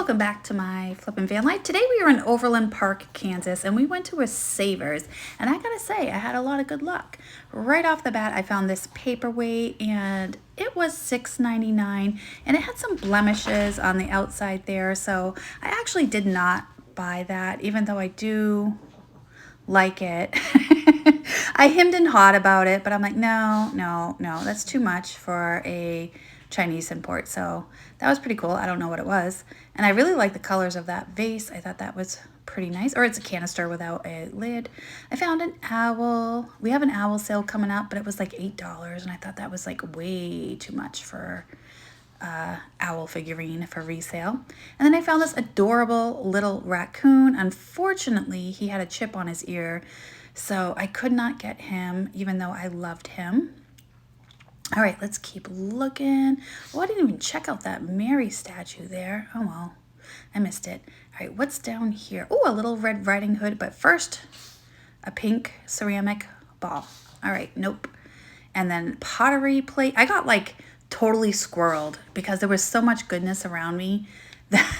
Welcome back to my flippin' van life. Today we were in Overland Park, Kansas, and we went to a Savers. And I gotta say, I had a lot of good luck. Right off the bat, I found this paperweight, and it was $6.99, and it had some blemishes on the outside there. So I actually did not buy that, even though I do like it. I hemmed and hawed about it, but I'm like, no, that's too much for a Chinese import. So that was pretty cool. I don't know what it was. And I really like the colors of that vase. I thought that was pretty nice. Or it's a canister without a lid. I found an owl. We have an owl sale coming up, but it was like $8. And I thought that was like way too much for owl figurine for resale. And then I found this adorable little raccoon. Unfortunately, he had a chip on his ear, so I could not get him, even though I loved him. All right, let's keep looking. Oh, I didn't even check out that Mary statue there. Oh, well, I missed it. All right, what's down here? Oh, a little Red Riding Hood, but first, a pink ceramic ball. All right, nope. And then pottery plate. I got like totally squirreled because there was so much goodness around me that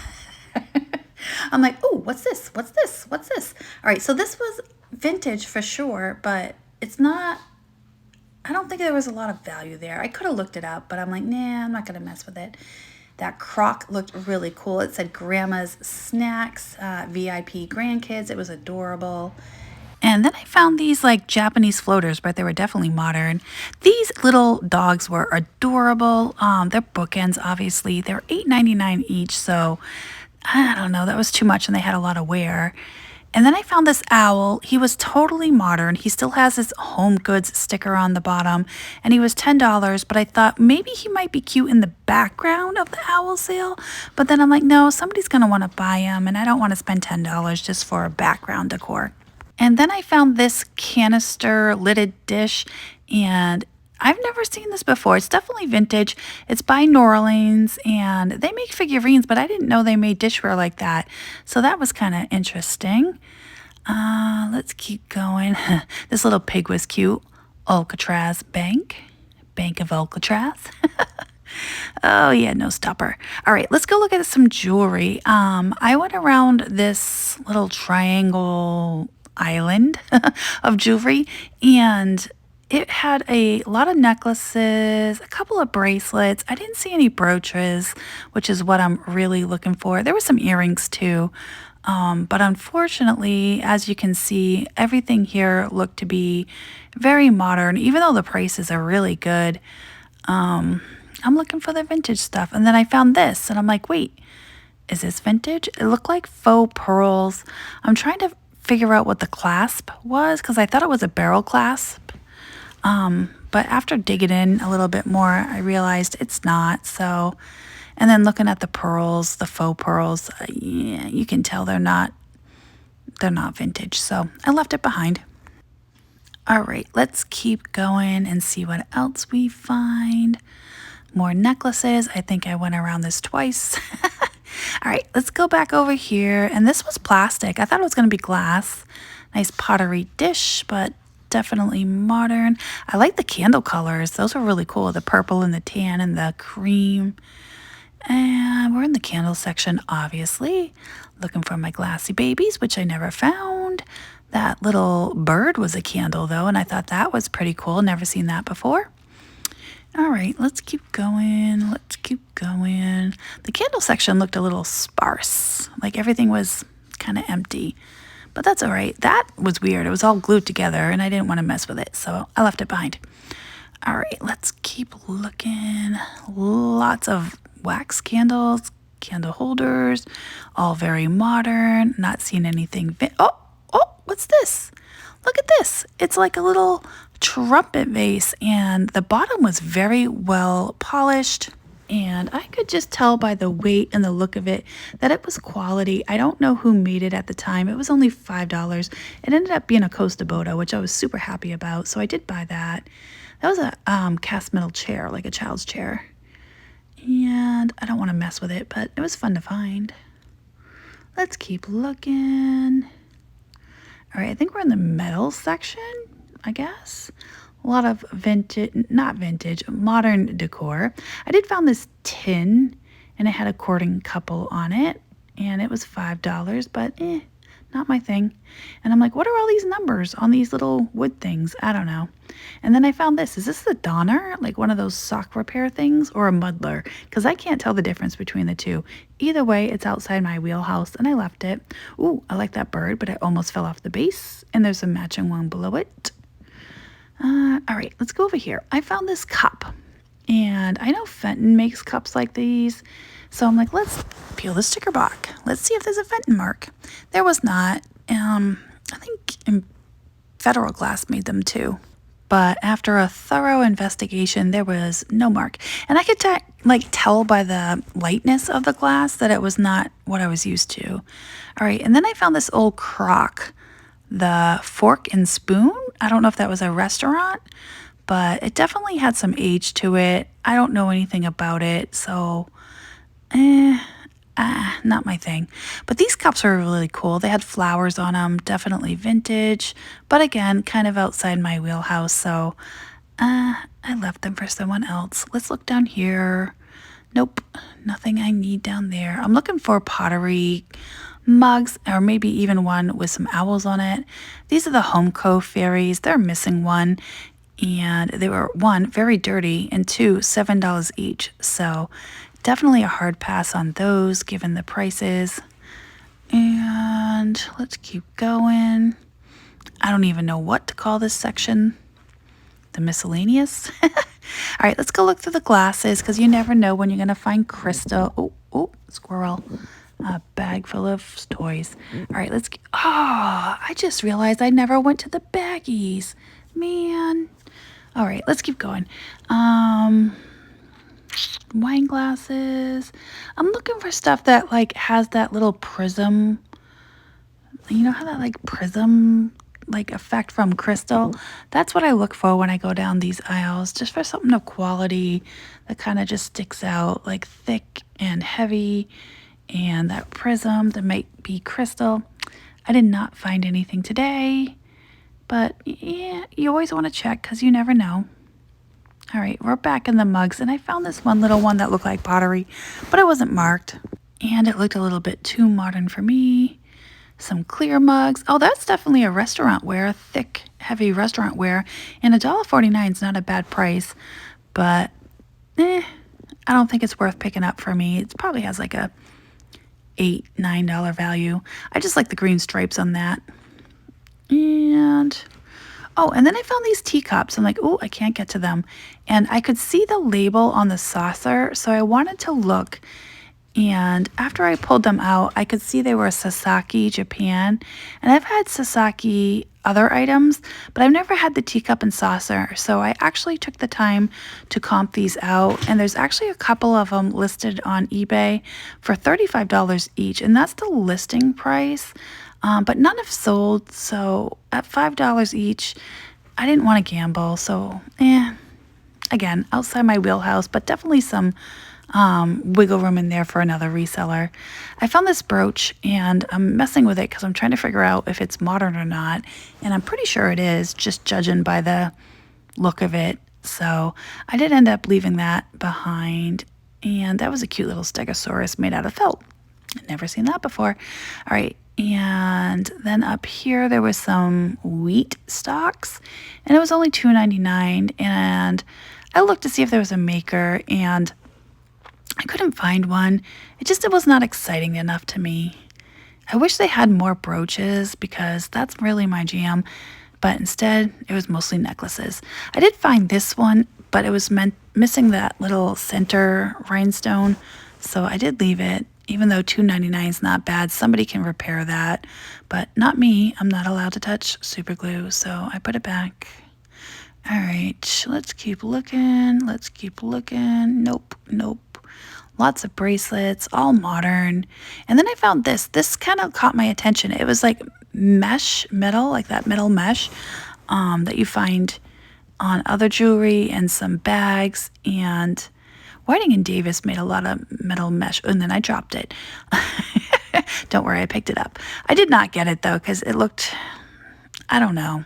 I'm like, oh, what's this? What's this? What's this? All right, so this was vintage for sure, but it's not, I don't think there was a lot of value there. I could have looked it up, but I'm like, nah, I'm not going to mess with it. That crock looked really cool. It said Grandma's Snacks, VIP Grandkids. It was adorable. And then I found these like Japanese floaters, but they were definitely modern. These little dogs were adorable. They're bookends, obviously. They're $8.99 each, so I don't know. That was too much, and they had a lot of wear. And then I found this owl. He was totally modern. He still has his Home Goods sticker on the bottom, and he was $10, but I thought maybe he might be cute in the background of the owl sale. But then I'm like, no, somebody's going to want to buy him, and I don't want to spend $10 just for a background decor. And then I found this canister lidded dish, and I've never seen this before. It's definitely vintage. It's by New Orleans, and they make figurines, but I didn't know they made dishware like that. So that was kind of interesting. Let's keep going. This little pig was cute. Alcatraz Bank of Alcatraz. Oh, yeah, no stopper. All right, let's go look at some jewelry. I went around this little triangle island of jewelry, and it had a lot of necklaces, a couple of bracelets. I didn't see any brooches, which is what I'm really looking for. There were some earrings too, but unfortunately, as you can see, everything here looked to be very modern, even though the prices are really good. I'm looking for the vintage stuff, and then I found this, and I'm like, wait, is this vintage? It looked like faux pearls. I'm trying to figure out what the clasp was because I thought it was a barrel clasp. But after digging in a little bit more, I realized it's not. So, and then looking at the pearls, the faux pearls, yeah, you can tell they're not vintage. So I left it behind. All right, let's keep going and see what else we find. More necklaces. I think I went around this twice. All right, let's go back over here. And this was plastic. I thought it was going to be glass. Nice pottery dish, but definitely modern. I like the candle colors. Those are really cool. The purple and the tan and the cream. And we're in the candle section, obviously. Looking for my glassy babies, which I never found. That little bird was a candle, though, and I thought that was pretty cool. Never seen that before. All right, let's keep going. Let's keep going. The candle section looked a little sparse. Like everything was kind of empty. But that's all right. That was weird. It was all glued together, and I didn't want to mess with it, so I left it behind. All right, let's keep looking. Lots of wax candles, candle holders, all very modern. Not seeing anything. Oh, what's this? Look at this. It's like a little trumpet vase, and the bottom was very well polished. And I could just tell by the weight and the look of it that it was quality. I don't know who made it at the time. It was only $5. It ended up being a Costa Boda, which I was super happy about. So I did buy that. That was a cast metal chair, like a child's chair. And I don't want to mess with it, but it was fun to find. Let's keep looking. All right, I think we're in the metal section, I guess. A lot of vintage, not vintage, modern decor. I did found this tin, and it had a courting couple on it. and it was $5, but not my thing. And I'm like, what are all these numbers on these little wood things? I don't know. And then I found this. Is this the Donner? Like one of those sock repair things, or a muddler? Because I can't tell the difference between the two. Either way, it's outside my wheelhouse, and I left it. Ooh, I like that bird, but it almost fell off the base, and there's a matching one below it. All right, let's go over here. I found this cup, and I know Fenton makes cups like these, so I'm like, let's peel the sticker back. Let's see if there's a Fenton mark. There was not. I think Federal Glass made them too. But after a thorough investigation, there was no mark. And I could tell by the lightness of the glass that it was not what I was used to. All right, and then I found this old crock, the Fork and Spoon. I don't know if that was a restaurant, but it definitely had some age to it. I don't know anything about it, so not my thing. But these cups are really cool. They had flowers on them, definitely vintage, but again, kind of outside my wheelhouse, so I left them for someone else. Let's look down here. Nope, nothing I need down there. I'm looking for pottery mugs, or maybe even one with some owls on it. These are the Homeco fairies. They're missing one, and they were, one, very dirty, and two, $7 each. So definitely a hard pass on those given the prices. And let's keep going. I don't even know what to call this section. The miscellaneous. All right, let's go look through the glasses, because you never know when you're going to find crystal. Oh, squirrel. A bag full of toys. All right, let's get, I just realized I never went to the baggies. Man. All right, let's keep going. Wine glasses. I'm looking for stuff that like has that little prism. You know how that like prism like effect from crystal? That's what I look for when I go down these aisles, just for something of quality that kind of just sticks out, like thick and heavy, and that prism that might be crystal. I did not find anything today, but yeah, you always want to check because you never know. All right, we're back in the mugs, and I found this one little one that looked like pottery, but it wasn't marked, and it looked a little bit too modern for me. Some clear mugs. Oh, that's definitely a restaurant ware, thick, heavy restaurant ware, and $1.49 is not a bad price, but I don't think it's worth picking up for me. It probably has like a $8, $9 value. I just like the green stripes on that. And then I found these teacups. I'm like, oh, I can't get to them. And I could see the label on the saucer, so I wanted to look. And after I pulled them out, I could see they were Sasaki, Japan. And I've had Sasaki other items, but I've never had the teacup and saucer. So I actually took the time to comp these out. And there's actually a couple of them listed on eBay for $35 each. And that's the listing price. But none have sold, so at $5 each, I didn't want to gamble, so again, outside my wheelhouse, but definitely some wiggle room in there for another reseller. I found this brooch, and I'm messing with it because I'm trying to figure out if it's modern or not, and I'm pretty sure it is, just judging by the look of it. So I did end up leaving that behind, and that was a cute little stegosaurus made out of felt. I'd never seen that before. All right. And then up here, there was some wheat stalks, and it was only $2.99. And I looked to see if there was a maker, and I couldn't find one. It was not exciting enough to me. I wish they had more brooches because that's really my jam. But instead, it was mostly necklaces. I did find this one, but it was missing that little center rhinestone. So I did leave it. Even though $2.99 is not bad, somebody can repair that, but not me. I'm not allowed to touch super glue, so I put it back. All right, let's keep looking. Nope. Lots of bracelets, all modern. And then I found this. This kind of caught my attention. It was like mesh metal, like that metal mesh that you find on other jewelry and some bags. And Whiting and Davis made a lot of metal mesh, and then I dropped it. Don't worry, I picked it up. I did not get it, though, because it looked, I don't know,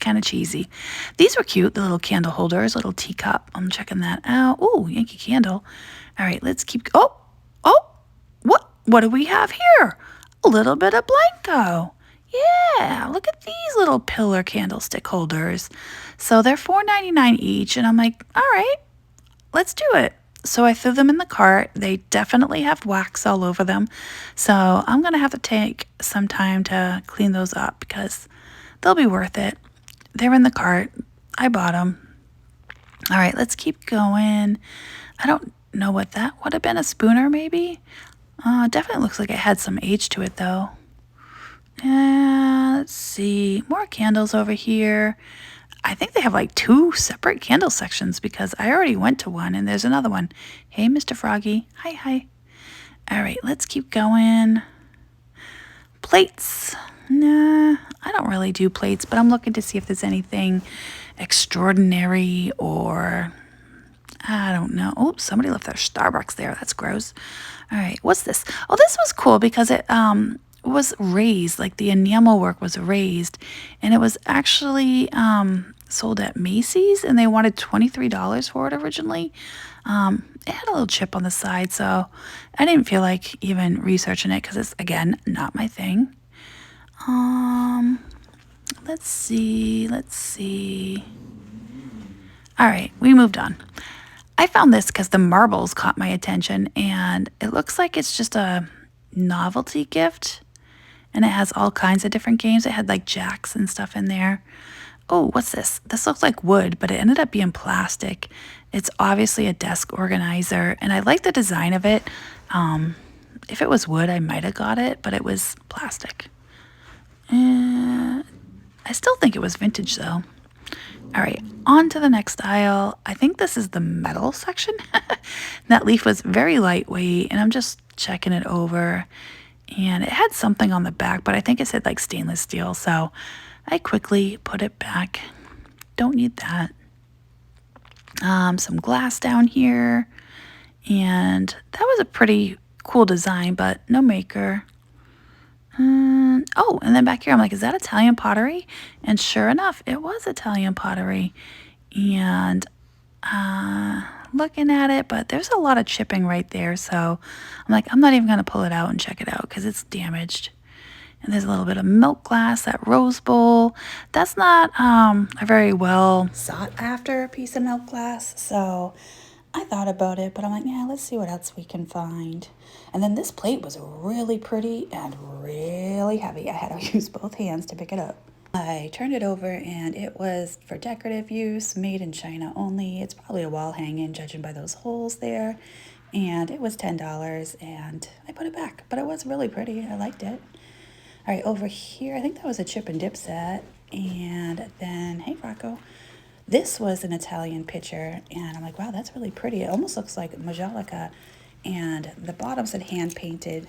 kind of cheesy. These were cute, the little candle holders, little teacup. I'm checking that out. Ooh, Yankee Candle. All right, let's keep, what? what do we have here? A little bit of Blanco. Yeah, look at these little pillar candlestick holders. So they're $4.99 each, and I'm like, all right, let's do it. So I threw them in the cart. They definitely have wax all over them. So I'm going to have to take some time to clean those up because they'll be worth it. They're in the cart. I bought them. All right, let's keep going. I don't know what that would have been. A spooner, maybe? Definitely looks like it had some age to it, though. Let's see. More candles over here. I think they have like 2 separate candle sections because I already went to one and there's another one. Hey, Mr. Froggy. Hi, hi. All right, let's keep going. Plates. Nah, I don't really do plates, but I'm looking to see if there's anything extraordinary or I don't know. Oh, somebody left their Starbucks there. That's gross. All right, what's this? Oh, this was cool because it was raised, like the enamel work was raised, and it was actually sold at Macy's, and they wanted $23 for it originally. It had a little chip on the side, so I didn't feel like even researching it because it's, again, not my thing. Let's see. All right, we moved on. I found this because the marbles caught my attention, and it looks like it's just a novelty gift, and it has all kinds of different games. It had like jacks and stuff in there. Oh, what's this? This looks like wood, but it ended up being plastic. It's obviously a desk organizer, and I like the design of it. If it was wood, I might have got it, but it was plastic. I still think it was vintage, though. All right, on to the next aisle. I think this is the metal section. That leaf was very lightweight, and I'm just checking it over. And it had something on the back, but I think it said like stainless steel, so I quickly put it back. Don't need that. Some glass down here, and that was a pretty cool design, but no maker. Oh, and then back here, I'm like, is that Italian pottery? And sure enough, it was Italian pottery. And looking at it, but there's a lot of chipping right there. So I'm like, I'm not even going to pull it out and check it out because it's damaged. And there's a little bit of milk glass, that rose bowl. That's not a very well sought after piece of milk glass. So I thought about it, but I'm like, yeah, let's see what else we can find. And then this plate was really pretty and really heavy. I had to use both hands to pick it up. I turned it over and it was for decorative use, made in China only. It's probably a wall hanging, judging by those holes there. And it was $10 and I put it back, but it was really pretty. I liked it. All right, over here, I think that was a chip and dip set. And then, hey, Rocco. This was an Italian pitcher, and I'm like, wow, that's really pretty. It almost looks like Majolica, and the bottom said hand-painted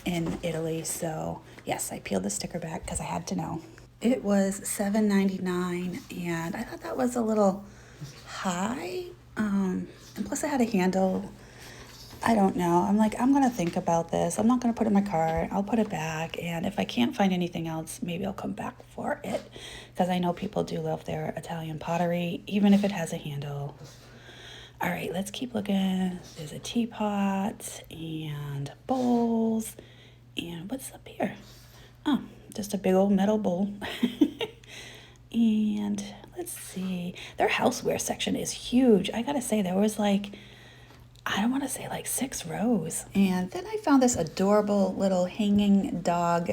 in Italy, so yes, I peeled the sticker back because I had to know. It was $7.99, and I thought that was a little high, and plus it had a handle. I don't know. I'm like, I'm going to think about this. I'm not going to put it in my cart. I'll put it back. And if I can't find anything else, maybe I'll come back for it. Because I know people do love their Italian pottery, even if it has a handle. All right, let's keep looking. There's a teapot and bowls. And what's up here? Oh, just a big old metal bowl. And let's see. Their houseware section is huge. I got to say, there was like, I don't want to say like 6 rows. And then I found this adorable little hanging dog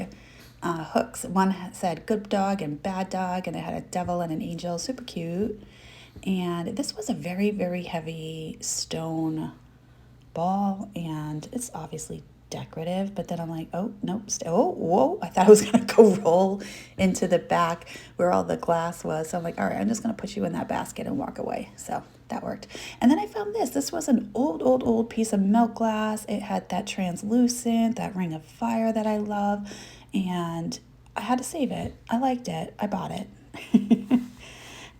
hooks. One said good dog and bad dog, and it had a devil and an angel, super cute. And this was a very, very heavy stone ball, and it's obviously decorative, but then I'm like, oh, nope, oh, whoa, I thought I was gonna go roll into the back where all the glass was. So I'm like, all right, I'm just gonna put you in that basket and walk away. So that worked. And then I found this. This was an old piece of milk glass. It had that translucent, that ring of fire that I love, and I had to save it. I liked it. I bought it.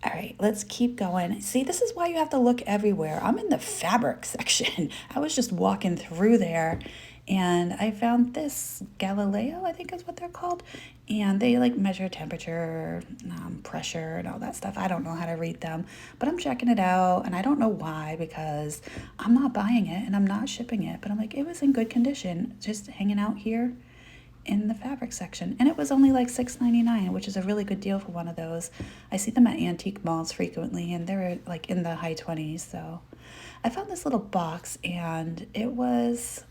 All right, let's keep going. See, this is why you have to look everywhere. I'm in the fabric section. I was just walking through there, And I found this Galileo, I think is what they're called. And they like measure temperature, pressure, and all that stuff. I don't know how to read them, but I'm checking it out. And I don't know why, because I'm not buying it and I'm not shipping it. But I'm like, it was in good condition, just hanging out here in the fabric section. And it was only like $6.99, which is a really good deal for one of those. I see them at antique malls frequently, and they're like in the high 20s. So I found this little box, and it was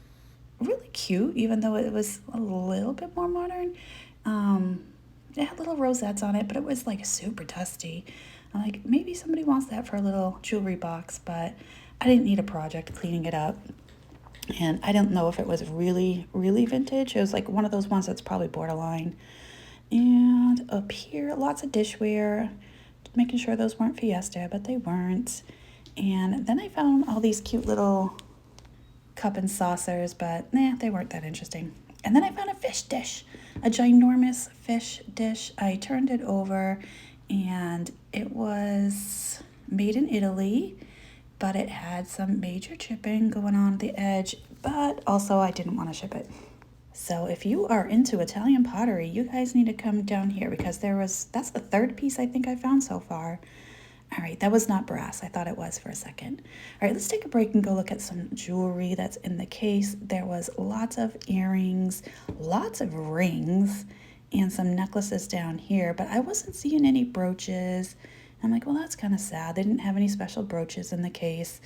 really cute, even though it was a little bit more modern. Um, it had little rosettes on it, but it was like super dusty. I'm like, maybe somebody wants that for a little jewelry box, but I didn't need a project cleaning it up. And I didn't know if it was really, really vintage. It was like one of those ones that's probably borderline. And up here, lots of dishware, making sure those weren't Fiesta, but they weren't. And then I found all these cute little cup and saucers, but they weren't that interesting. And then I found a fish dish, a ginormous fish dish. I turned it over, and it was made in Italy, but it had some major chipping going on at the edge, but also I didn't want to ship it. So if you are into Italian pottery, you guys need to come down here, because that's the third piece I think I found so far. All right, that was not brass. I thought it was for a second. All right, let's take a break and go look at some jewelry that's in the case. There was lots of earrings, lots of rings, and some necklaces down here, but I wasn't seeing any brooches. I'm like, well, that's kind of sad. They didn't have any special brooches in the case,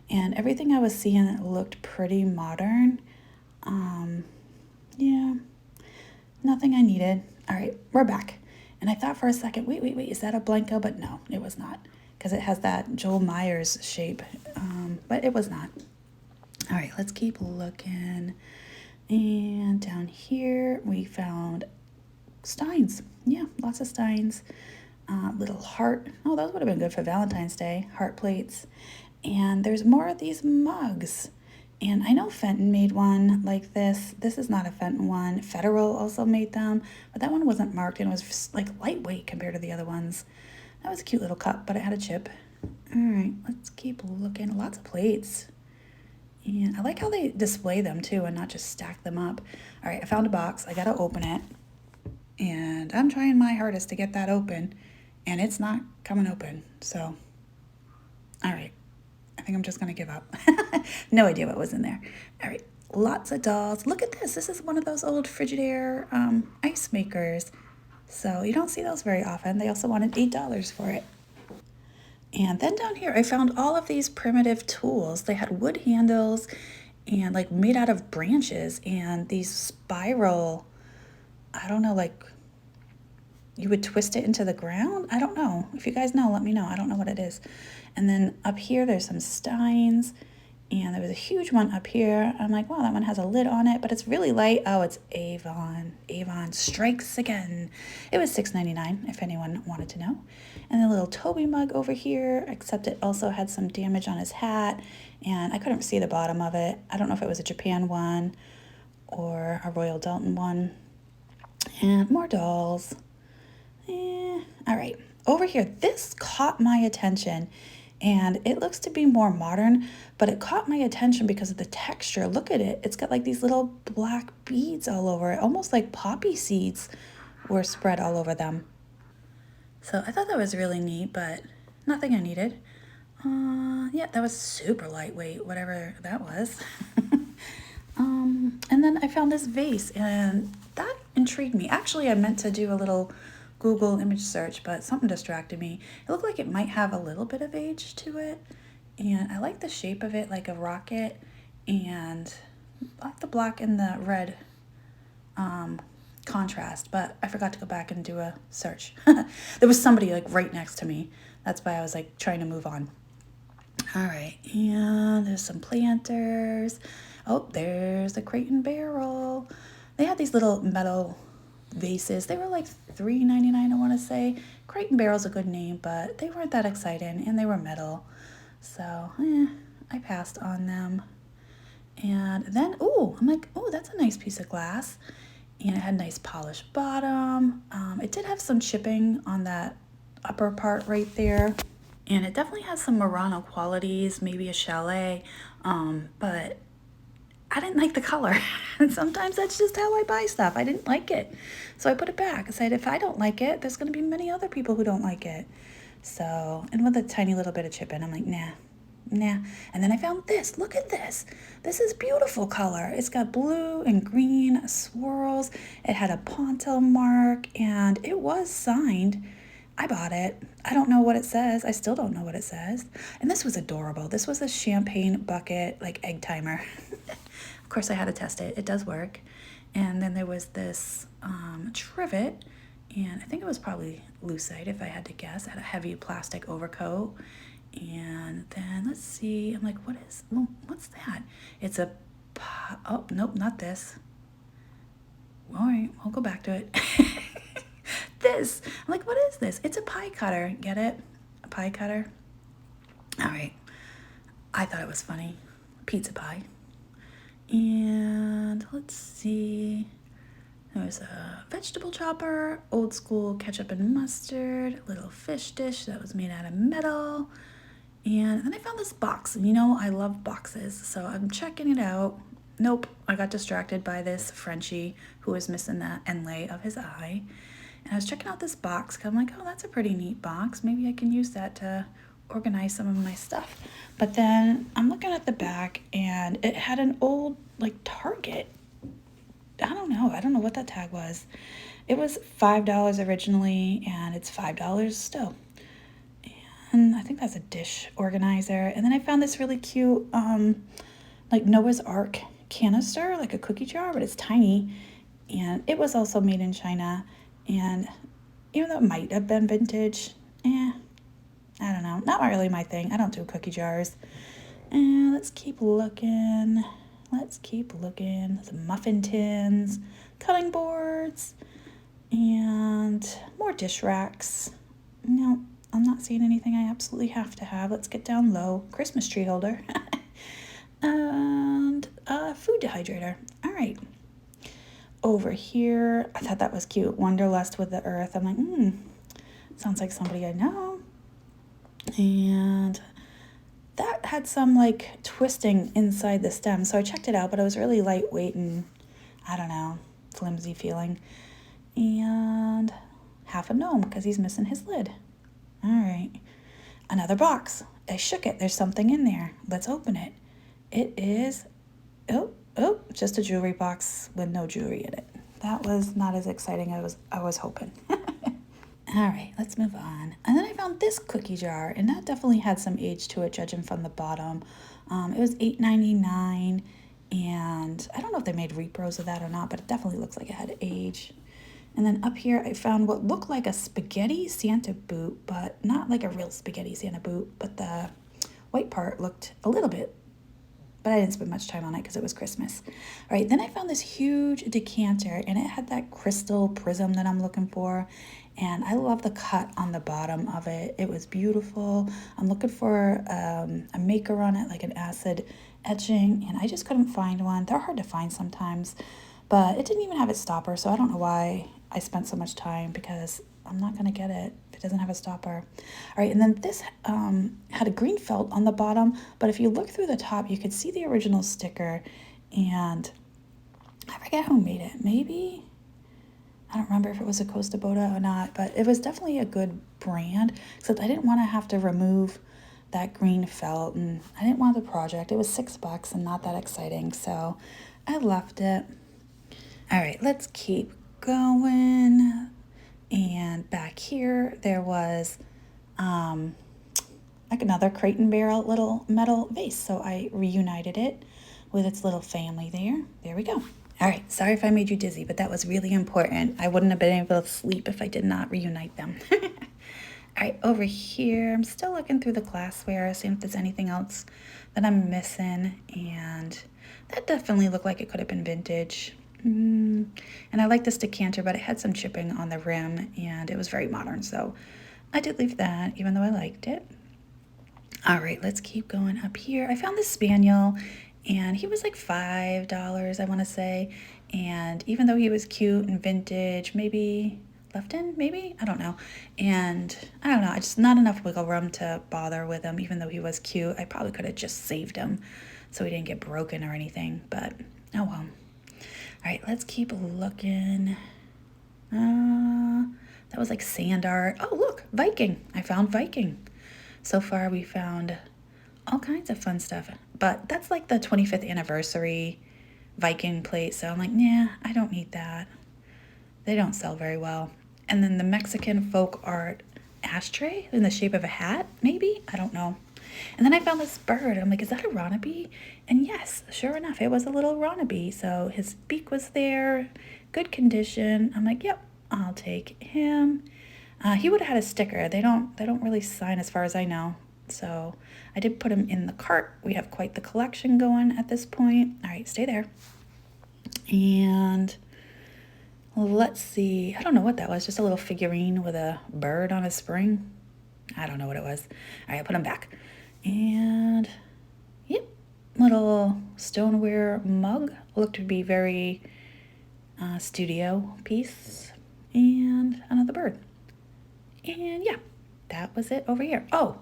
and everything I was seeing looked pretty modern. Yeah, nothing I needed. All right, we're back. And I thought for a second, wait, is that a Blanco? But no, it was not, because it has that Joel Myers shape, but it was not. All right, let's keep looking. And down here, we found steins. Yeah, lots of steins. Little heart. Oh, those would have been good for Valentine's Day. Heart plates. And there's more of these mugs. And I know Fenton made one like this. This is not a Fenton one. Federal also made them, but that one wasn't marked and was just like lightweight compared to the other ones. That was a cute little cup, but it had a chip. All right, let's keep looking. Lots of plates. And I like how they display them too and not just stack them up. All right, I found a box. I gotta open it. And I'm trying my hardest to get that open, and it's not coming open. So, all right. I think I'm just going to give up. No idea what was in there. All right, lots of dolls. Look at this. This is one of those old Frigidaire ice makers. So you don't see those very often. They also wanted $8 for it. And then down here, I found all of these primitive tools. They had wood handles and like made out of branches, and these spiral, I don't know, like you would twist it into the ground. I don't know. If you guys know, let me know. I don't know what it is. And then up here, there's some steins, and there was a huge one up here. I'm like, wow, that one has a lid on it, but it's really light. Oh, it's Avon. Avon strikes again. It was $6.99 if anyone wanted to know. And the little Toby mug over here, except it also had some damage on his hat, and I couldn't see the bottom of it. I don't know if it was a Japan one or a Royal Dalton one. And more dolls. All right, over here, this caught my attention, and it looks to be more modern, but it caught my attention because of the texture. Look at it. It's got like these little black beads all over it, almost like poppy seeds were spread all over them. So I thought that was really neat, but nothing I needed. Yeah, that was super lightweight, whatever that was. And then I found this vase, and that intrigued me. Actually, I meant to do a little Google image search, but something distracted me. It looked like it might have a little bit of age to it, and I like the shape of it, like a rocket, and I like the black and the red contrast, but I forgot to go back and do a search. There was somebody like right next to me. That's why I was like trying to move on. All right, and there's some planters. Oh, there's the crate and barrel. They had these little metal vases. They were like $3.99, I want to say. Crate and barrel's a good name, but they weren't that exciting, and they were metal. So, I passed on them. And then, I'm like, that's a nice piece of glass. And it had a nice polished bottom. It did have some chipping on that upper part right there. And it definitely has some Murano qualities, maybe a chalet. But I didn't like the color. And sometimes that's just how I buy stuff. I didn't like it. So I put it back. I said, if I don't like it, there's going to be many other people who don't like it. So, and with a tiny little bit of chip in, I'm like, nah. And then I found this. Look at this. This is beautiful color. It's got blue and green swirls. It had a Ponto mark, and it was signed. I bought it. I don't know what it says. I still don't know what it says. And this was adorable. This was a champagne bucket, like egg timer. Of course, I had to test it. It does work. And then there was this trivet, and I think it was probably lucite if I had to guess. It had a heavy plastic overcoat. And then let's see. I'm like, what's that? It's a, oh, nope, not this. All right, I'll go back to it. This. I'm like, what is this? It's a pie cutter. Get it? A pie cutter. All right. I thought it was funny. Pizza pie. And let's see. There's a vegetable chopper, old school ketchup and mustard, little fish dish that was made out of metal. And then I found this box. And you know, I love boxes. So I'm checking it out. Nope. I got distracted by this Frenchie who was missing the inlay of his eye. And I was checking out this box because I'm like, oh, that's a pretty neat box. Maybe I can use that to organize some of my stuff. But then I'm looking at the back, and it had an old, like, Target. I don't know what that tag was. It was $5 originally, and it's $5 still. And I think that's a dish organizer. And then I found this really cute, like Noah's Ark canister, like a cookie jar, but it's tiny. And it was also made in China. And even though it might have been vintage, I don't know. Not really my thing. I don't do cookie jars. And let's keep looking. Some muffin tins, cutting boards, and more dish racks. No, I'm not seeing anything I absolutely have to have. Let's get down low. Christmas tree holder. And a food dehydrator. All right. Over here, I thought that was cute. Wanderlust with the earth. I'm like, sounds like somebody I know. And that had some like twisting inside the stem. So I checked it out, but it was really lightweight and I don't know, flimsy feeling. And half a gnome because he's missing his lid. All right. Another box. I shook it. There's something in there. Let's open it. It is, just a jewelry box with no jewelry in it. That was not as exciting as I was hoping. All right, let's move on. And then I found this cookie jar, and that definitely had some age to it, judging from the bottom. It was $8.99, and I don't know if they made repros of that or not, but it definitely looks like it had age. And then up here, I found what looked like a spaghetti Santa boot, but not like a real spaghetti Santa boot, but the white part looked a little bit, but I didn't spend much time on it because it was Christmas. All right, then I found this huge decanter, and it had that crystal prism that I'm looking for, and I love the cut on the bottom of it. It was beautiful. I'm looking for a maker on it, like an acid etching, and I just couldn't find one. They're hard to find sometimes, but it didn't even have its stopper, so I don't know why I spent so much time because I'm not going to get it if it doesn't have a stopper. All right, and then this had a green felt on the bottom, but if you look through the top, you could see the original sticker, and I forget who made it. Maybe, I don't remember if it was a Costa Boda or not, but it was definitely a good brand, except I didn't want to have to remove that green felt, and I didn't want the project. It was $6 and not that exciting, so I left it. All right, let's keep going. And back here, there was like another crate and barrel little metal vase. So I reunited it with its little family there. There we go. All right, sorry if I made you dizzy, but that was really important. I wouldn't have been able to sleep if I did not reunite them. All right, over here, I'm still looking through the glassware, seeing if there's anything else that I'm missing. And that definitely looked like it could have been vintage. And I like this decanter, but it had some chipping on the rim, and it was very modern, so I did leave that, even though I liked it. All right, let's keep going up here. I found this spaniel, and he was like $5, I want to say, and even though he was cute and vintage, maybe left in, maybe? I don't know. And I don't know, I just not enough wiggle room to bother with him, even though he was cute. I probably could have just saved him. so he didn't get broken or anything, but oh well. All right, let's keep looking. That was like sand art. Oh, look, Viking. I found Viking. So far, we found all kinds of fun stuff. But that's like the 25th anniversary Viking plate. So I'm like, nah, I don't need that. They don't sell very well. And then the Mexican folk art ashtray in the shape of a hat, maybe? I don't know. And then I found this bird. I'm like, is that a Ronabee? And yes, sure enough, it was a little Ronabee. So his beak was there, good condition. I'm like, yep, I'll take him. He would have had a sticker. They don't really sign as far as I know. So I did put him in the cart. We have quite the collection going at this point. All right, stay there. And let's see. I don't know what that was. Just a little figurine with a bird on a spring. I don't know what it was. All right, I'll put him back. And yep, little stoneware mug. Looked to be very studio piece. And another bird. And yeah, that was it over here. Oh,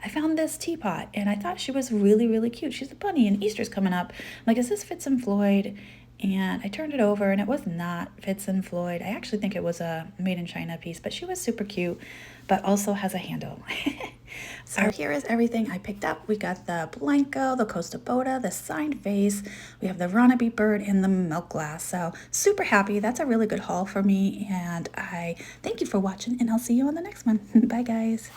I found this teapot, and I thought she was really, really cute. She's a bunny, and Easter's coming up. I'm like, is this Fitz and Floyd? And I turned it over, and it was not Fitz and Floyd. I actually think it was a made in China piece, but she was super cute, but also has a handle. So here is everything I picked up. We got the Blanco, the Costa Boda, the signed vase. We have the Ronabee bird and the milk glass. So super happy. That's a really good haul for me, and I thank you for watching, and I'll see you on the next one. Bye, guys.